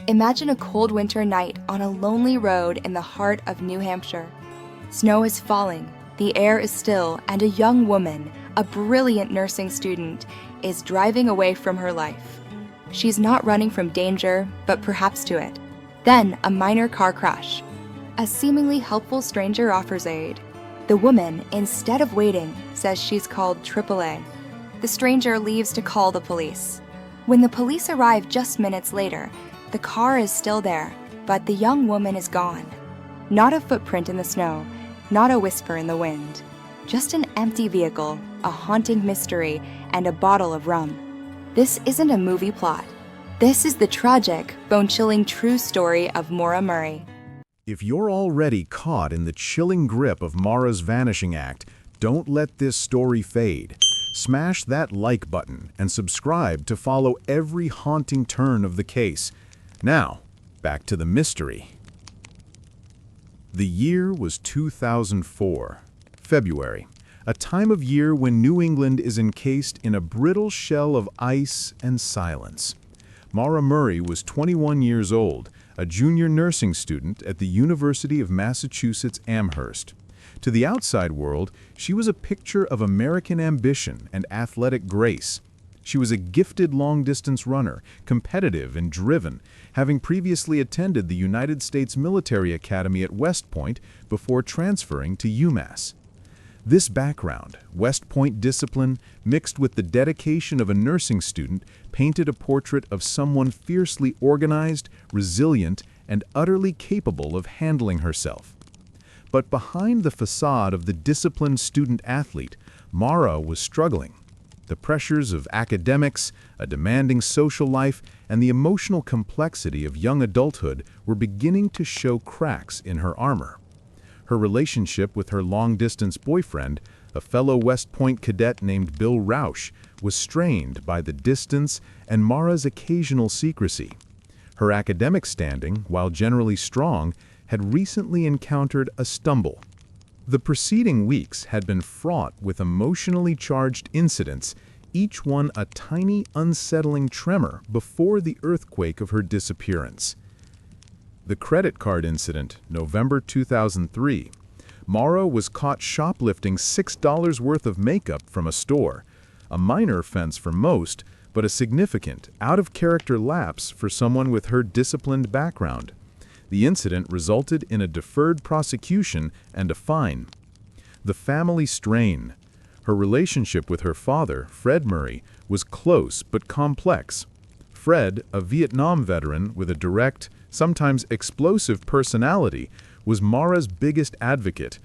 Imagine a cold winter night on a lonely road in the heart of New Hampshire. Snow is falling, the air is still, and a young woman, a brilliant nursing student, is driving away from her life. She's not running from danger, but perhaps to it. Then, a minor car crash. A seemingly helpful stranger offers aid. The woman, instead of waiting, says she's called AAA. The stranger leaves to call the police. When the police arrive just minutes later, the car is still there, but the young woman is gone. Not a footprint in the snow, not a whisper in the wind. Just an empty vehicle, a haunting mystery, and a bottle of rum. This isn't a movie plot. This is the tragic, bone-chilling true story of Maura Murray. If you're already caught in the chilling grip of Maura's vanishing act, don't let this story fade. Smash that like button and subscribe to follow every haunting turn of the case. Now, back to the mystery. The year was 2004, February, a time of year when New England is encased in a brittle shell of ice and silence. Maura Murray was 21 years old, a junior nursing student at the University of Massachusetts Amherst. To the outside world, she was a picture of American ambition and athletic grace. She was a gifted long-distance runner, competitive and driven, having previously attended the United States Military Academy at West Point before transferring to UMass. This background, West Point discipline, mixed with the dedication of a nursing student, painted a portrait of someone fiercely organized, resilient, and utterly capable of handling herself. But behind the facade of the disciplined student-athlete, Maura was struggling. The pressures of academics, a demanding social life, and the emotional complexity of young adulthood were beginning to show cracks in her armor. Her relationship with her long-distance boyfriend, a fellow West Point cadet named Bill Rausch, was strained by the distance and Maura's occasional secrecy. Her academic standing, while generally strong, had recently encountered a stumble. The preceding weeks had been fraught with emotionally charged incidents, each one a tiny, unsettling tremor before the earthquake of her disappearance. The credit card incident, November 2003. Maura was caught shoplifting $6 worth of makeup from a store, a minor offense for most, but a significant, out-of-character lapse for someone with her disciplined background. The incident resulted in a deferred prosecution and a fine. The family strain. Her relationship with her father, Fred Murray, was close but complex. Fred, a Vietnam veteran with a direct, sometimes explosive personality, was Maura's biggest advocate,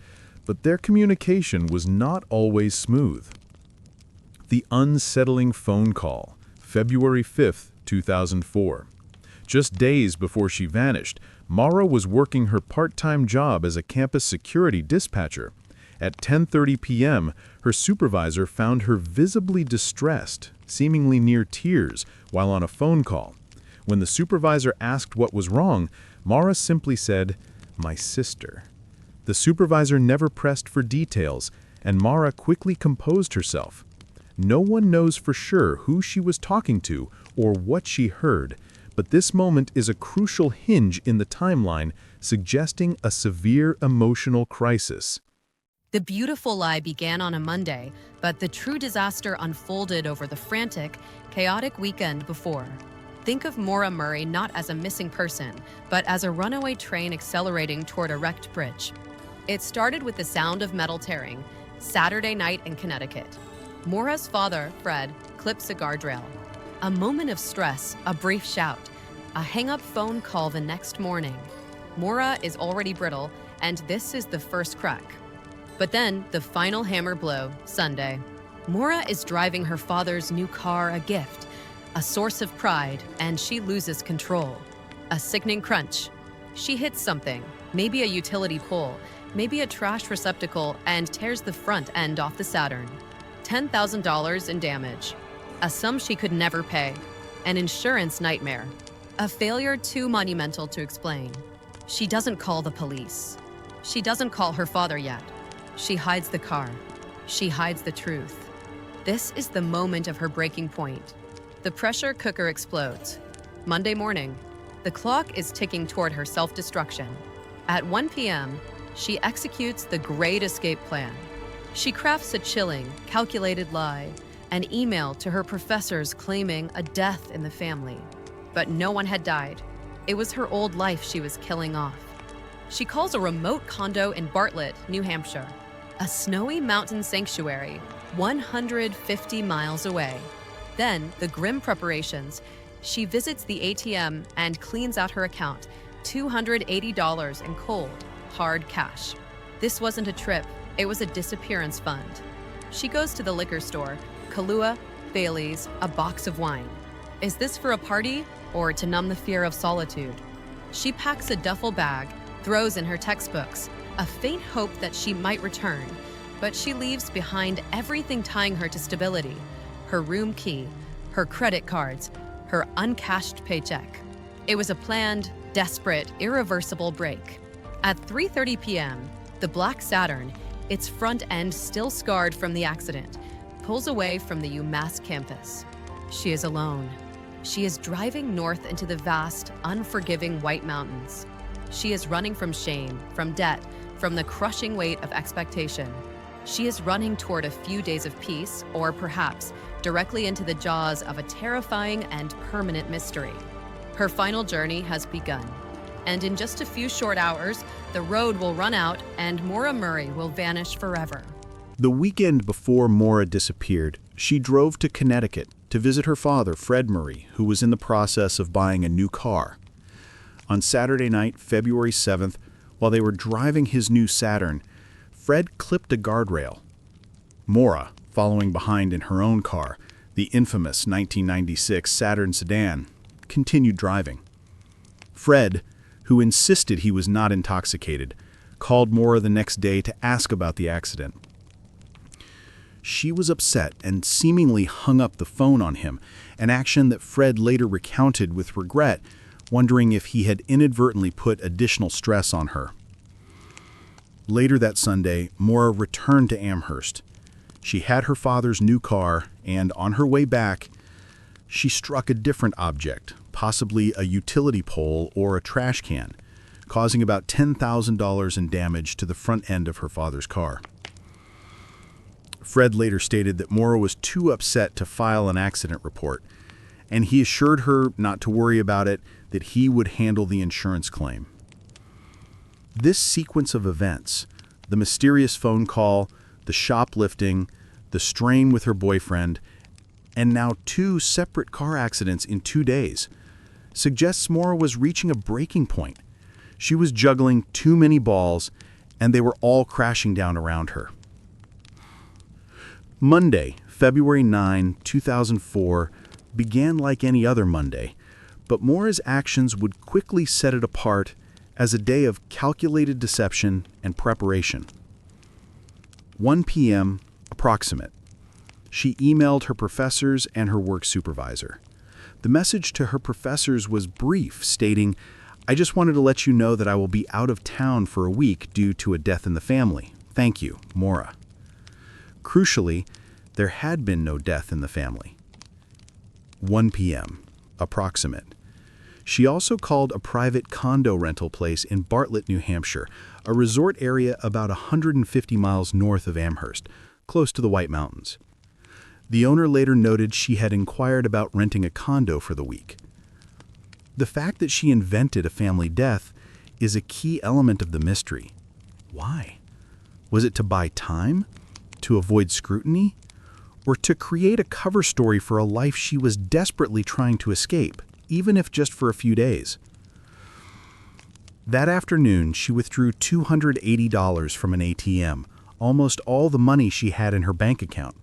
but their communication was not always smooth. The unsettling phone call, February 5, 2004. Just days before she vanished, Maura was working her part-time job as a campus security dispatcher. At 10:30 p.m., her supervisor found her visibly distressed, seemingly near tears, while on a phone call. When the supervisor asked what was wrong, Maura simply said, "My sister." The supervisor never pressed for details, and Maura quickly composed herself. No one knows for sure who she was talking to or what she heard, but this moment is a crucial hinge in the timeline, suggesting a severe emotional crisis. The beautiful lie began on a Monday, but the true disaster unfolded over the frantic, chaotic weekend before. Think of Maura Murray not as a missing person, but as a runaway train accelerating toward a wrecked bridge. It started with the sound of metal tearing, Saturday night in Connecticut. Maura's father, Fred, clips a guardrail. A moment of stress, a brief shout, a hang-up phone call the next morning. Maura is already brittle, and this is the first crack. But then, the final hammer blow, Sunday. Maura is driving her father's new car, a gift, a source of pride, and she loses control. A sickening crunch. She hits something, maybe a utility pole, maybe a trash receptacle, and tears the front end off the Saturn. $10,000 in damage. A sum she could never pay. An insurance nightmare. A failure too monumental to explain. She doesn't call the police. She doesn't call her father yet. She hides the car. She hides the truth. This is the moment of her breaking point. The pressure cooker explodes. Monday morning. The clock is ticking toward her self-destruction. At 1 p.m., she executes the great escape plan. She crafts a chilling, calculated lie, an email to her professors claiming a death in the family. But no one had died. It was her old life she was killing off. She calls a remote condo in Bartlett, New Hampshire, a snowy mountain sanctuary 150 miles away. Then, the grim preparations. She visits the ATM and cleans out her account, $280 in cold, hard cash. This wasn't a trip, it was a disappearance fund. She goes to the liquor store, Kahlua, Bailey's, a box of wine. Is this for a party or to numb the fear of solitude? She packs a duffel bag, throws in her textbooks, a faint hope that she might return, but she leaves behind everything tying her to stability: her room key, her credit cards, her uncashed paycheck. It was a planned, desperate, irreversible break. At 3:30 p.m., the black Saturn, its front end still scarred from the accident, pulls away from the UMass campus. She is alone. She is driving north into the vast, unforgiving White Mountains. She is running from shame, from debt, from the crushing weight of expectation. She is running toward a few days of peace, or perhaps directly into the jaws of a terrifying and permanent mystery. Her final journey has begun, and in just a few short hours, the road will run out and Maura Murray will vanish forever. The weekend before Maura disappeared, she drove to Connecticut to visit her father, Fred Murray, who was in the process of buying a new car. On Saturday night, February 7th, while they were driving his new Saturn, Fred clipped a guardrail. Maura, following behind in her own car, the infamous 1996 Saturn sedan, continued driving. Fred, who insisted he was not intoxicated, called Maura the next day to ask about the accident. She was upset and seemingly hung up the phone on him, an action that Fred later recounted with regret, wondering if he had inadvertently put additional stress on her. Later that Sunday, Maura returned to Amherst. She had her father's new car, and on her way back, she struck a different object, possibly a utility pole or a trash can, causing about $10,000 in damage to the front end of her father's car. Fred later stated that Maura was too upset to file an accident report, and he assured her not to worry about it, that he would handle the insurance claim. This sequence of events, the mysterious phone call, the shoplifting, the strain with her boyfriend, and now 2 separate car accidents in 2 days, suggests Maura was reaching a breaking point. She was juggling too many balls, and they were all crashing down around her. Monday, February 9, 2004, began like any other Monday, but Maura's actions would quickly set it apart as a day of calculated deception and preparation. 1 p.m., approximate. She emailed her professors and her work supervisor. The message to her professors was brief, stating, "I just wanted to let you know that I will be out of town for a week due to a death in the family. Thank you, Maura." Crucially, there had been no death in the family. 1 p.m., approximate. She also called a private condo rental place in Bartlett, New Hampshire, a resort area about 150 miles north of Amherst, close to the White Mountains. The owner later noted she had inquired about renting a condo for the week. The fact that she invented a family death is a key element of the mystery. Why? Was it to buy time? To avoid scrutiny? Or to create a cover story for a life she was desperately trying to escape, even if just for a few days? That afternoon, she withdrew $280 from an ATM, almost all the money she had in her bank account.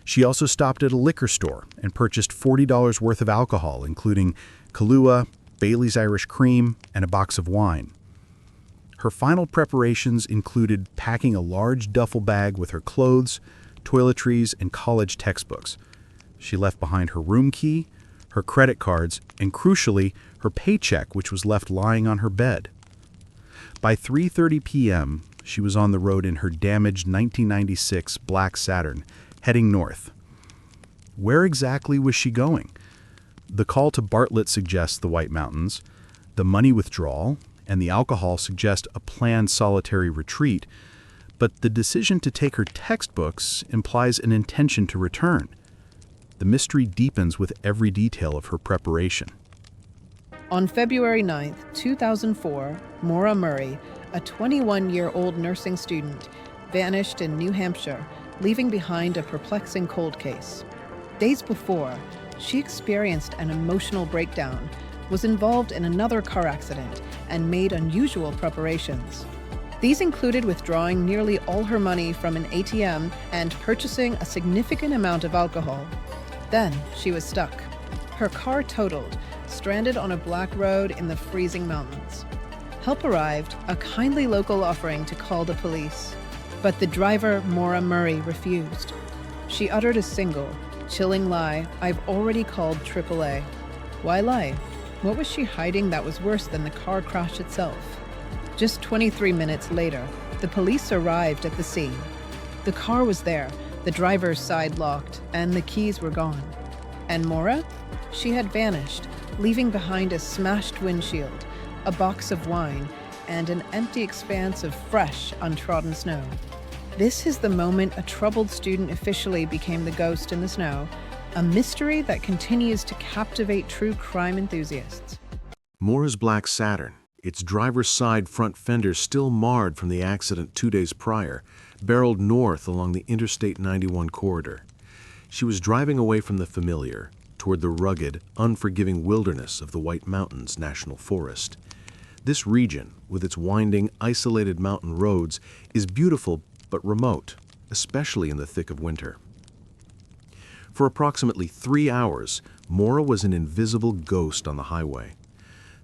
She also stopped at a liquor store and purchased $40 worth of alcohol, including Kahlua, Bailey's Irish Cream, and a box of wine. Her final preparations included packing a large duffel bag with her clothes, toiletries, and college textbooks. She left behind her room key, her credit cards, and crucially, her paycheck, which was left lying on her bed. By 3:30 p.m., she was on the road in her damaged 1996 black Saturn, heading north. Where exactly was she going? The call to Bartlett suggests the White Mountains, The money withdrawal and the alcohol suggest a planned solitary retreat, but the decision to take her textbooks implies an intention to return. The mystery deepens with every detail of her preparation. On February 9, 2004, Maura Murray, a 21-year-old nursing student, vanished in New Hampshire, leaving behind a perplexing cold case. Days before, she experienced an emotional breakdown, was involved in another car accident, and made unusual preparations. These included withdrawing nearly all her money from an ATM and purchasing a significant amount of alcohol. Then she was stuck. Her car totaled, stranded on a black road in the freezing mountains. Help arrived, a kindly local offering to call the police. But the driver, Maura Murray, refused. She uttered a single, chilling lie: "I've already called AAA." Why lie? What was she hiding that was worse than the car crash itself? Just 23 minutes later, the police arrived at the scene. The car was there, the driver's side locked, and the keys were gone. And Maura? She had vanished, leaving behind a smashed windshield, a box of wine, and an empty expanse of fresh, untrodden snow. This is the moment a troubled student officially became the ghost in the snow, a mystery that continues to captivate true crime enthusiasts. Maura's black Saturn, its driver's side front fender still marred from the accident 2 days prior, barreled north along the Interstate 91 corridor. She was driving away from the familiar, toward the rugged, unforgiving wilderness of the White Mountains National Forest. This region, with its winding, isolated mountain roads, is beautiful but remote, especially in the thick of winter. For approximately 3 hours, Maura was an invisible ghost on the highway.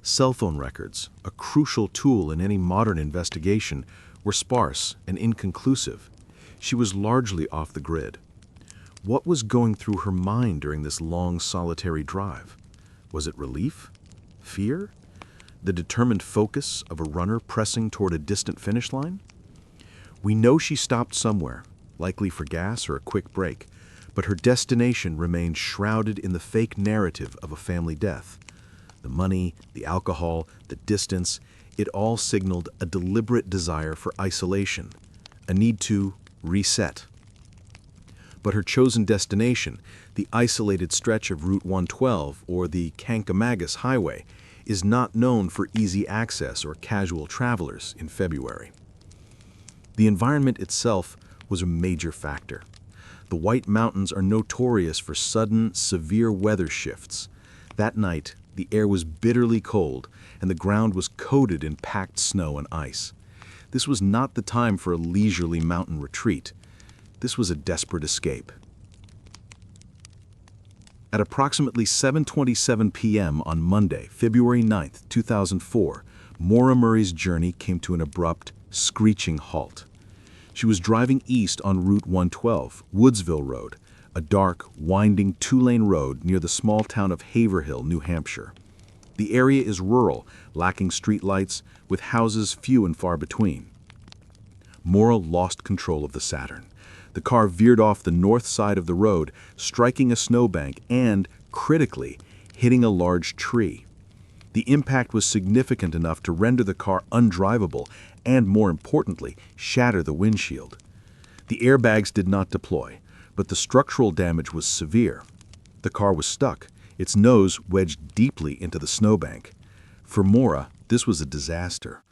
Cell phone records, a crucial tool in any modern investigation, were sparse and inconclusive. She was largely off the grid. What was going through her mind during this long, solitary drive? Was it relief? Fear? The determined focus of a runner pressing toward a distant finish line? We know she stopped somewhere, likely for gas or a quick break, but her destination remained shrouded in the fake narrative of a family death. The money, the alcohol, the distance, it all signaled a deliberate desire for isolation, a need to reset. But her chosen destination, the isolated stretch of Route 112 or the Kankamagus Highway, is not known for easy access or casual travelers in February. The environment itself was a major factor. The White Mountains are notorious for sudden, severe weather shifts. That night, the air was bitterly cold, and the ground was coated in packed snow and ice. This was not the time for a leisurely mountain retreat. This was a desperate escape. At approximately 7:27 p.m. on Monday, February 9, 2004, Maura Murray's journey came to an abrupt, screeching halt. She was driving east on Route 112, Woodsville Road, a dark, winding two-lane road near the small town of Haverhill, New Hampshire. The area is rural, lacking streetlights, with houses few and far between. Maura lost control of the Saturn. The car veered off the north side of the road, striking a snowbank and, critically, hitting a large tree. The impact was significant enough to render the car undrivable and, more importantly, shatter the windshield. The airbags did not deploy, but the structural damage was severe. The car was stuck, its nose wedged deeply into the snowbank. For Maura, this was a disaster.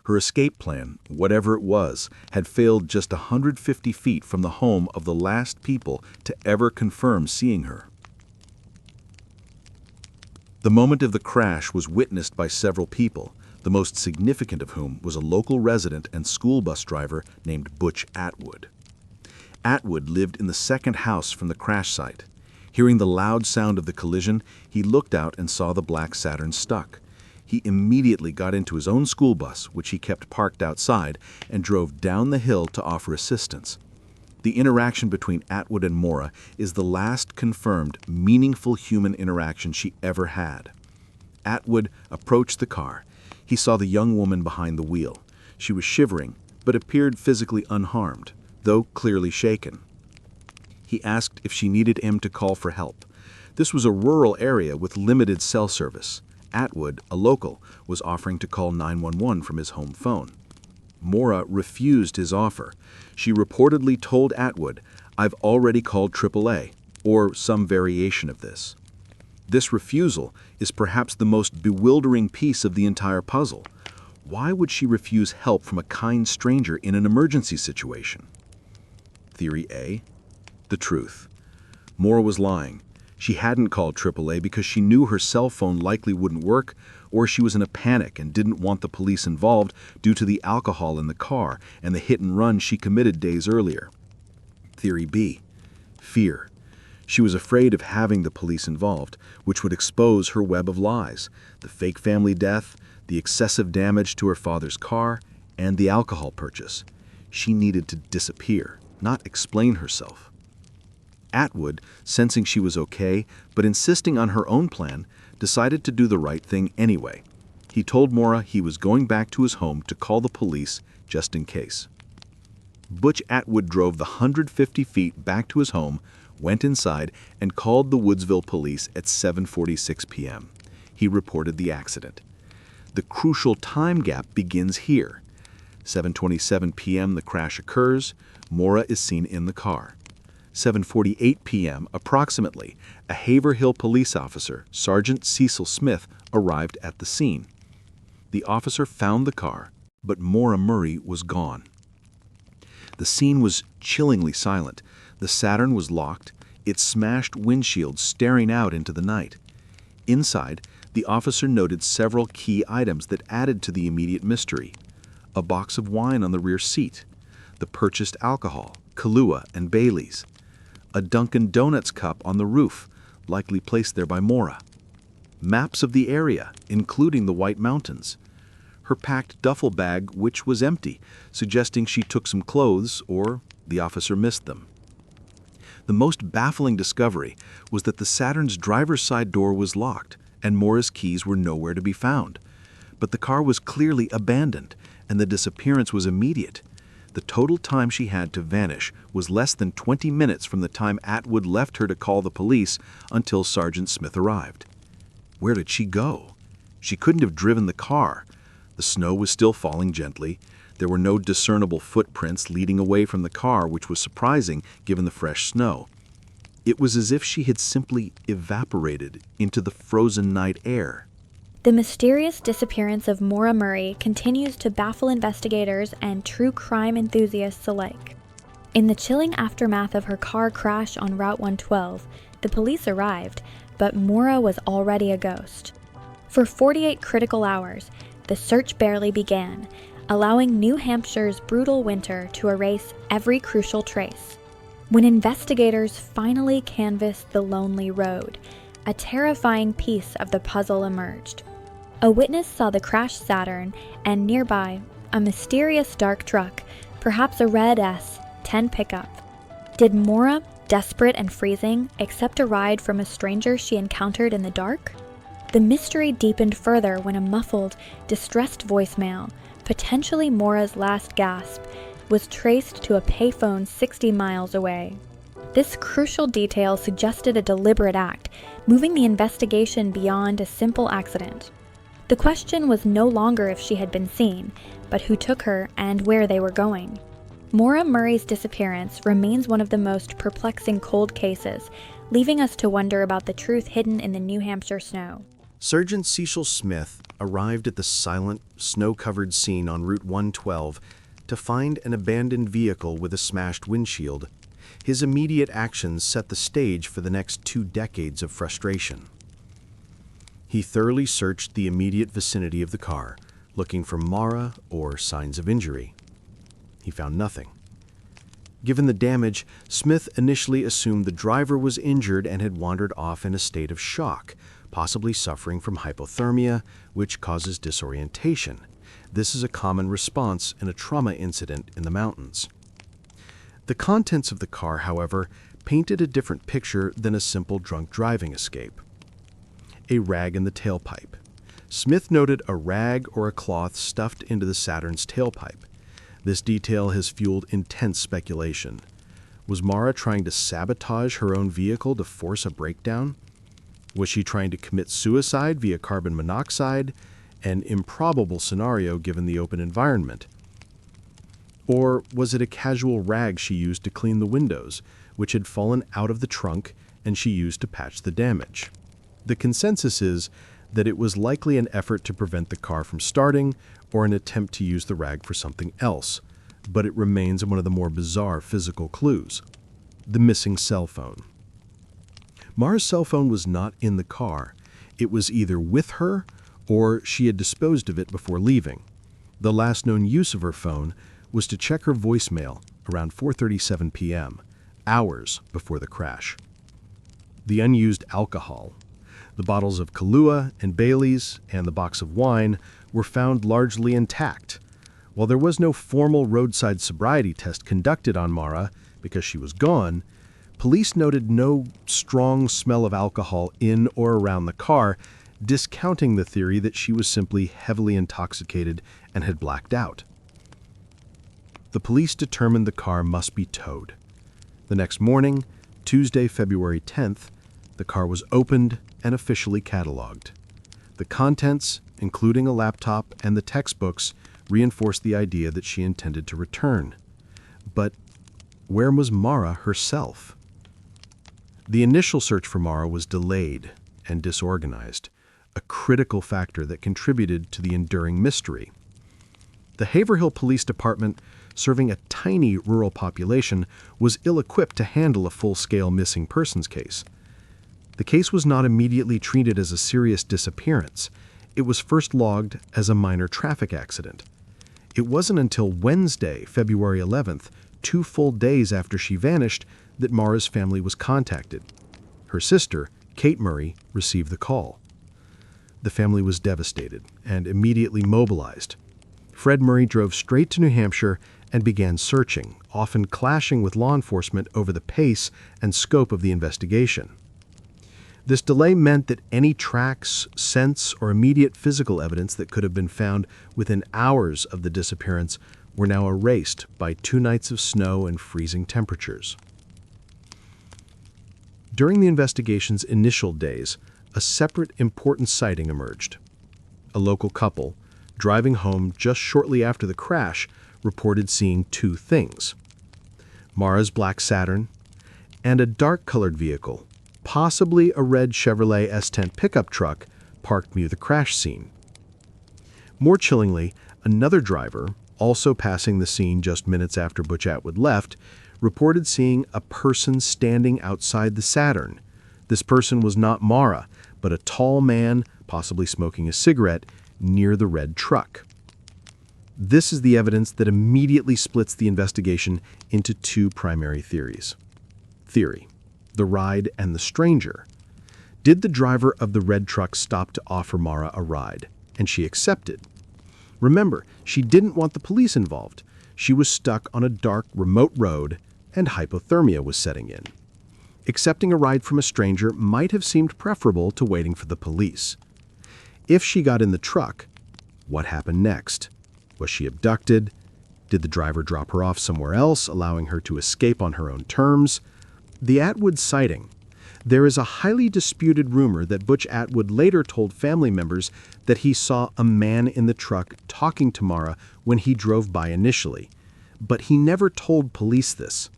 Her escape plan, whatever it was, had failed just 150 feet from the home of the last people to ever confirm seeing her. The moment of the crash was witnessed by several people, the most significant of whom was a local resident and school bus driver named Butch Atwood. Atwood lived in the second house from the crash site. Hearing the loud sound of the collision, he looked out and saw the black Saturn stuck. He immediately got into his own school bus, which he kept parked outside, and drove down the hill to offer assistance. The interaction between Atwood and Maura is the last confirmed, meaningful human interaction she ever had. Atwood approached the car. He saw the young woman behind the wheel. She was shivering, but appeared physically unharmed, though clearly shaken. He asked if she needed him to call for help. This was a rural area with limited cell service. Atwood, a local, was offering to call 911 from his home phone. Maura refused his offer. She reportedly told Atwood, "I've already called AAA," or some variation of this. This refusal is perhaps the most bewildering piece of the entire puzzle. Why would she refuse help from a kind stranger in an emergency situation? Theory A. The truth. Maura was lying. She hadn't called AAA because she knew her cell phone likely wouldn't work, or she was in a panic and didn't want the police involved due to the alcohol in the car and the hit and run she committed days earlier. Theory B. Fear. She was afraid of having the police involved, which would expose her web of lies: the fake family death, the excessive damage to her father's car, and the alcohol purchase. She needed to disappear, not explain herself. Atwood, sensing she was okay, but insisting on her own plan, decided to do the right thing anyway. He told Maura he was going back to his home to call the police just in case. Butch Atwood drove the 150 feet back to his home, went inside, and called the Woodsville police at 7:46 p.m. He reported the accident. The crucial time gap begins here. 7:27 p.m. the crash occurs. Maura is seen in the car. 7:48 p.m. approximately, a Haverhill police officer, Sergeant Cecil Smith, arrived at the scene. The officer found the car, but Maura Murray was gone. The scene was chillingly silent. The Saturn was locked, its smashed windshield staring out into the night. Inside, the officer noted several key items that added to the immediate mystery: a box of wine on the rear seat, the purchased alcohol, Kahlua and Bailey's, a Dunkin' Donuts cup on the roof, likely placed there by Maura, maps of the area, including the White Mountains, her packed duffel bag, which was empty, suggesting she took some clothes or the officer missed them. The most baffling discovery was that the Saturn's driver's side door was locked, and Maura's keys were nowhere to be found. But the car was clearly abandoned, and the disappearance was immediate. The total time she had to vanish was less than 20 minutes from the time Atwood left her to call the police until Sergeant Smith arrived. Where did she go? She couldn't have driven the car. The snow was still falling gently. There were no discernible footprints leading away from the car, which was surprising given the fresh snow. It was as if she had simply evaporated into the frozen night air. The mysterious disappearance of Maura Murray continues to baffle investigators and true crime enthusiasts alike. In the chilling aftermath of her car crash on Route 112, the police arrived, but Maura was already a ghost. For 48 critical hours, the search barely began, allowing New Hampshire's brutal winter to erase every crucial trace. When investigators finally canvassed the lonely road, a terrifying piece of the puzzle emerged. A witness saw the crashed Saturn, and nearby, a mysterious dark truck, perhaps a red S10 pickup. Did Maura, desperate and freezing, accept a ride from a stranger she encountered in the dark? The mystery deepened further when a muffled, distressed voicemail, potentially Maura's last gasp, was traced to a payphone 60 miles away. This crucial detail suggested a deliberate act, moving the investigation beyond a simple accident. The question was no longer if she had been seen, but who took her and where they were going. Maura Murray's disappearance remains one of the most perplexing cold cases, leaving us to wonder about the truth hidden in the New Hampshire snow. Sergeant Cecil Smith arrived at the silent, snow-covered scene on Route 112 to find an abandoned vehicle with a smashed windshield. His immediate actions set the stage for the next 2 decades of frustration. He thoroughly searched the immediate vicinity of the car, looking for Maura or signs of injury. He found nothing. Given the damage, Smith initially assumed the driver was injured and had wandered off in a state of shock, possibly suffering from hypothermia, which causes disorientation. This is a common response in a trauma incident in the mountains. The contents of the car, however, painted a different picture than a simple drunk driving escape. A rag in the tailpipe. Smith noted a rag or a cloth stuffed into the Saturn's tailpipe. This detail has fueled intense speculation. Was Maura trying to sabotage her own vehicle to force a breakdown? Was she trying to commit suicide via carbon monoxide? An improbable scenario given the open environment. Or was it a casual rag she used to clean the windows, which had fallen out of the trunk and she used to patch the damage? The consensus is that it was likely an effort to prevent the car from starting or an attempt to use the rag for something else, but it remains one of the more bizarre physical clues. The missing cell phone. Maura's cell phone was not in the car. It was either with her or she had disposed of it before leaving. The last known use of her phone was to check her voicemail around 4:37 p.m., hours before the crash. The unused alcohol. The bottles of Kahlua and Bailey's and the box of wine were found largely intact. While there was no formal roadside sobriety test conducted on Maura because she was gone, police noted no strong smell of alcohol in or around the car, discounting the theory that she was simply heavily intoxicated and had blacked out. The police determined the car must be towed. The next morning, Tuesday, February 10th, the car was opened and officially cataloged. The contents, including a laptop and the textbooks, reinforced the idea that she intended to return. But where was Maura herself? The initial search for Maura was delayed and disorganized, a critical factor that contributed to the enduring mystery. The Haverhill Police Department, serving a tiny rural population, was ill-equipped to handle a full-scale missing persons case. The case was not immediately treated as a serious disappearance. It was first logged as a minor traffic accident. It wasn't until Wednesday, February 11th, 2 full days after she vanished, that Maura's family was contacted. Her sister, Kate Murray, received the call. The family was devastated and immediately mobilized. Fred Murray drove straight to New Hampshire and began searching, often clashing with law enforcement over the pace and scope of the investigation. This delay meant that any tracks, scents, or immediate physical evidence that could have been found within hours of the disappearance were now erased by 2 nights of snow and freezing temperatures. During the investigation's initial days, a separate important sighting emerged. A local couple, driving home just shortly after the crash, reported seeing 2 things: Maura's black Saturn and a dark-colored vehicle, possibly a red Chevrolet S10 pickup truck, parked near the crash scene. More chillingly, another driver, also passing the scene just minutes after Butch Atwood left, reported seeing a person standing outside the Saturn. This person was not Maura, but a tall man, possibly smoking a cigarette, near the red truck. This is the evidence that immediately splits the investigation into 2 primary theories. Theory: the ride and the stranger. Did the driver of the red truck stop to offer Maura a ride, and she accepted? Remember, she didn't want the police involved. She was stuck on a dark, remote road, and hypothermia was setting in. Accepting a ride from a stranger might have seemed preferable to waiting for the police. If she got in the truck, what happened next? Was she abducted? Did the driver drop her off somewhere else, allowing her to escape on her own terms? The Atwood sighting. There is a highly disputed rumor that Butch Atwood later told family members that he saw a man in the truck talking to Maura when he drove by initially, but he never told police this.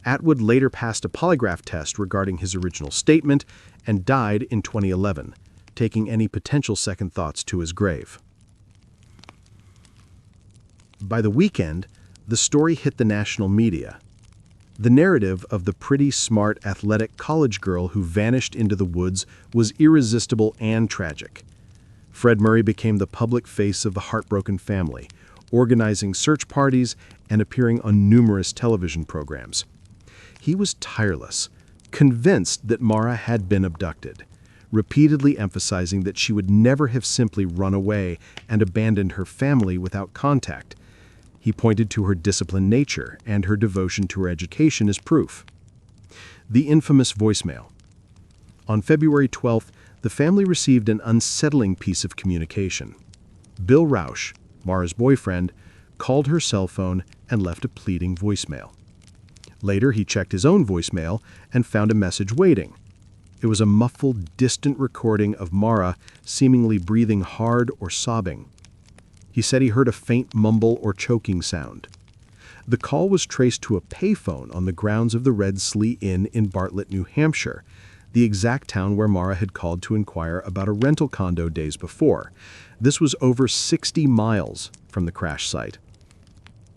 Atwood later passed a polygraph test regarding his original statement and died in 2011, taking any potential second thoughts to his grave. By the weekend, the story hit the national media. The narrative of the pretty, smart, athletic college girl who vanished into the woods was irresistible and tragic. Fred Murray became the public face of the heartbroken family, organizing search parties and appearing on numerous television programs. He was tireless, convinced that Maura had been abducted, repeatedly emphasizing that she would never have simply run away and abandoned her family without contact. He pointed to her disciplined nature and her devotion to her education as proof. The infamous voicemail. On February 12th, the family received an unsettling piece of communication. Bill Rausch, Maura's boyfriend, called her cell phone and left a pleading voicemail. Later, he checked his own voicemail and found a message waiting. It was a muffled, distant recording of Maura seemingly breathing hard or sobbing. He said he heard a faint mumble or choking sound. The call was traced to a payphone on the grounds of the Red Slee Inn in Bartlett, New Hampshire, the exact town where Maura had called to inquire about a rental condo days before. This was over 60 miles from the crash site.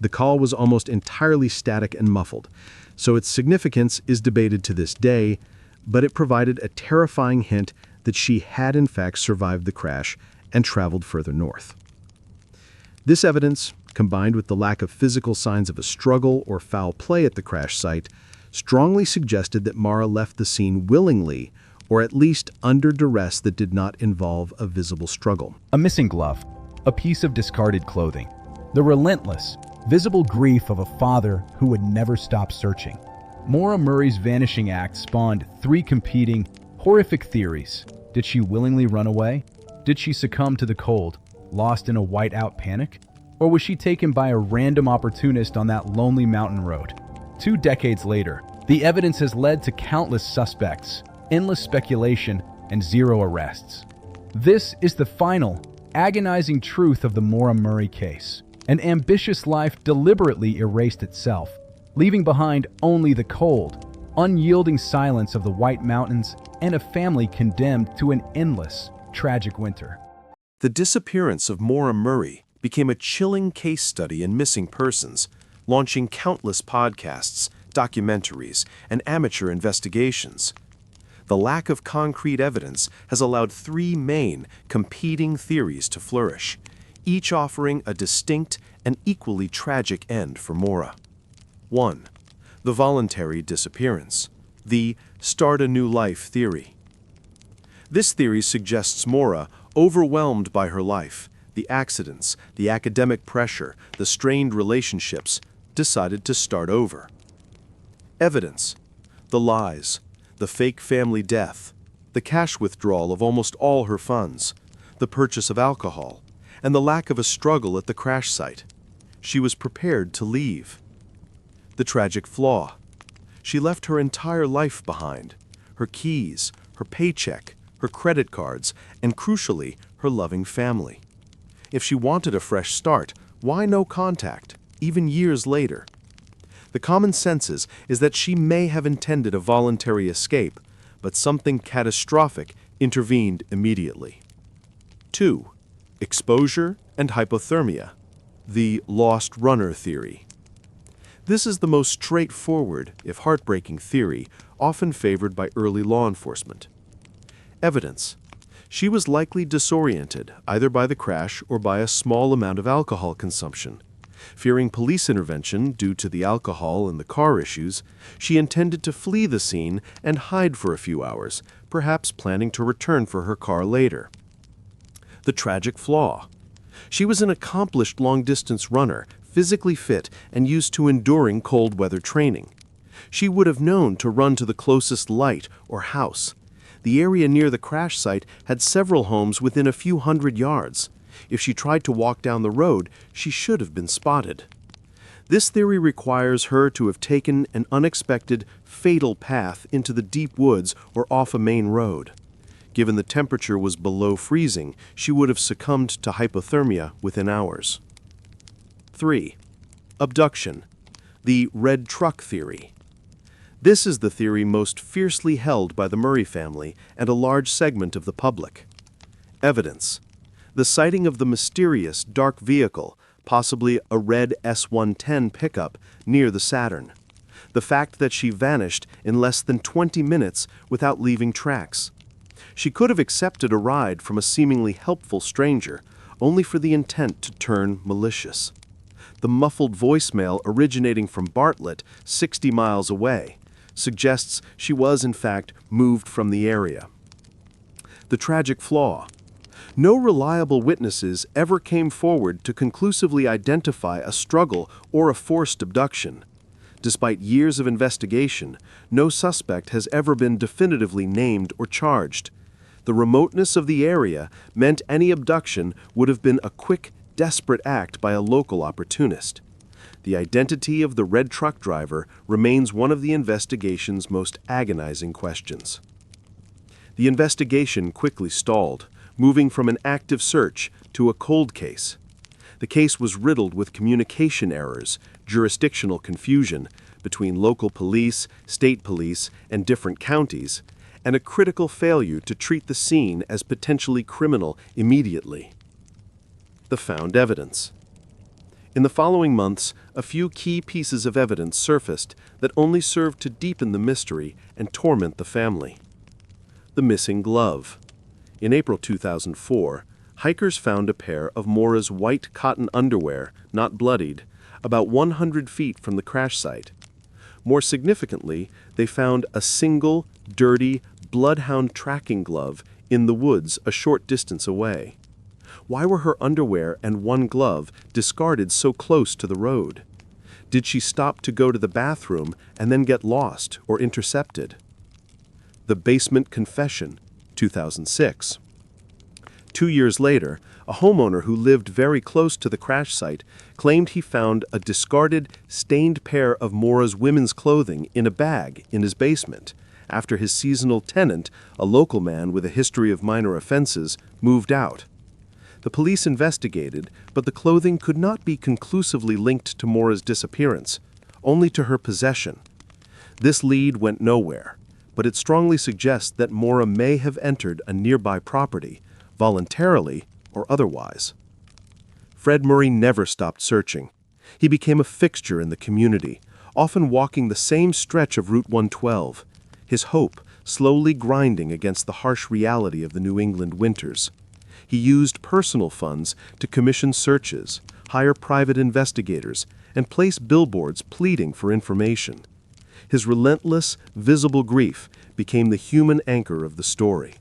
The call was almost entirely static and muffled, so its significance is debated to this day, but it provided a terrifying hint that she had in fact survived the crash and traveled further north. This evidence, combined with the lack of physical signs of a struggle or foul play at the crash site, strongly suggested that Maura left the scene willingly, or at least under duress that did not involve a visible struggle. A missing glove, a piece of discarded clothing, the relentless, visible grief of a father who would never stop searching. Maura Murray's vanishing act spawned three competing, horrific theories. Did she willingly run away? Did she succumb to the cold, lost in a whiteout panic? Or was she taken by a random opportunist on that lonely mountain road? 2 decades later, the evidence has led to countless suspects, endless speculation, and 0 arrests. This is the final, agonizing truth of the Maura Murray case. An ambitious life deliberately erased itself, leaving behind only the cold, unyielding silence of the White Mountains and a family condemned to an endless, tragic winter. The disappearance of Maura Murray became a chilling case study in missing persons, launching countless podcasts, documentaries, and amateur investigations. The lack of concrete evidence has allowed 3 main, competing theories to flourish, each offering a distinct and equally tragic end for Maura. 1. The voluntary disappearance, the start a new life theory. This theory suggests Maura, overwhelmed by her life, the accidents, the academic pressure, the strained relationships, decided to start over. Evidence: the lies, the fake family death, the cash withdrawal of almost all her funds, the purchase of alcohol, and the lack of a struggle at the crash site. She was prepared to leave. The tragic flaw: she left her entire life behind, her keys, her paycheck, her credit cards, and crucially, her loving family. If she wanted a fresh start, why no contact, even years later? The common consensus is that she may have intended a voluntary escape, but something catastrophic intervened immediately. 2. Exposure and hypothermia, the lost runner theory. This is the most straightforward, if heartbreaking, theory, often favored by early law enforcement. Evidence: she was likely disoriented, either by the crash or by a small amount of alcohol consumption. Fearing police intervention due to the alcohol and the car issues, she intended to flee the scene and hide for a few hours, perhaps planning to return for her car later. The tragic flaw: she was an accomplished long-distance runner, physically fit and used to enduring cold weather training. She would have known to run to the closest light or house. The area near the crash site had several homes within a few hundred yards. If she tried to walk down the road, she should have been spotted. This theory requires her to have taken an unexpected, fatal path into the deep woods or off a main road. Given the temperature was below freezing, she would have succumbed to hypothermia within hours. 3. Abduction, the red truck theory. This is the theory most fiercely held by the Murray family and a large segment of the public. Evidence: the sighting of the mysterious dark vehicle, possibly a red S110 pickup, near the Saturn. The fact that she vanished in less than 20 minutes without leaving tracks. She could have accepted a ride from a seemingly helpful stranger, only for the intent to turn malicious. The muffled voicemail originating from Bartlett, 60 miles away, suggests she was in fact moved from the area. The tragic flaw: no reliable witnesses ever came forward to conclusively identify a struggle or a forced abduction. Despite years of investigation, no suspect has ever been definitively named or charged. The remoteness of the area meant any abduction would have been a quick, desperate act by a local opportunist. The identity of the red truck driver remains one of the investigation's most agonizing questions. The investigation quickly stalled, moving from an active search to a cold case. The case was riddled with communication errors, jurisdictional confusion between local police, state police, and different counties, and a critical failure to treat the scene as potentially criminal immediately. The found evidence. In the following months, a few key pieces of evidence surfaced that only served to deepen the mystery and torment the family. The missing glove. In April 2004, hikers found a pair of Maura's white cotton underwear, not bloodied, about 100 feet from the crash site. More significantly, they found a single, dirty, bloodhound tracking glove in the woods a short distance away. Why were her underwear and one glove discarded so close to the road? Did she stop to go to the bathroom and then get lost or intercepted? The basement confession, 2006. 2 years later, a homeowner who lived very close to the crash site claimed he found a discarded, stained pair of Maura's women's clothing in a bag in his basement after his seasonal tenant, a local man with a history of minor offenses, moved out. The police investigated, but the clothing could not be conclusively linked to Maura's disappearance, only to her possession. This lead went nowhere, but it strongly suggests that Maura may have entered a nearby property, voluntarily or otherwise. Fred Murray never stopped searching. He became a fixture in the community, often walking the same stretch of Route 112, his hope slowly grinding against the harsh reality of the New England winters. He used personal funds to commission searches, hire private investigators, and place billboards pleading for information. His relentless, visible grief became the human anchor of the story.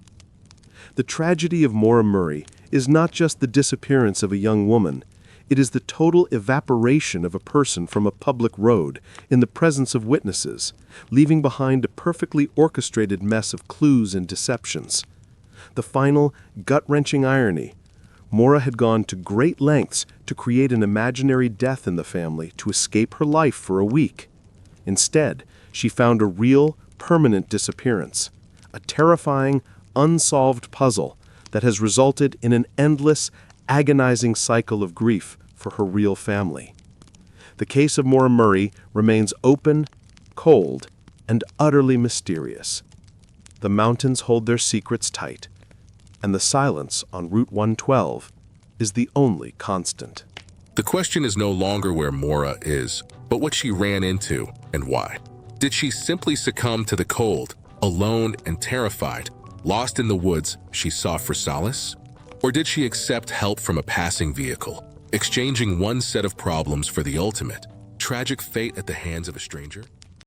The tragedy of Maura Murray is not just the disappearance of a young woman, it is the total evaporation of a person from a public road in the presence of witnesses, leaving behind a perfectly orchestrated mess of clues and deceptions. The final, gut-wrenching irony: Maura had gone to great lengths to create an imaginary death in the family to escape her life for a week. Instead, she found a real, permanent disappearance, a terrifying, unsolved puzzle that has resulted in an endless, agonizing cycle of grief for her real family. The case of Maura Murray remains open, cold, and utterly mysterious. The mountains hold their secrets tight, and the silence on Route 112 is the only constant. The question is no longer where Maura is, but what she ran into and why. Did she simply succumb to the cold, alone and terrified, lost in the woods she sought for solace? Or did she accept help from a passing vehicle, exchanging one set of problems for the ultimate, tragic fate at the hands of a stranger?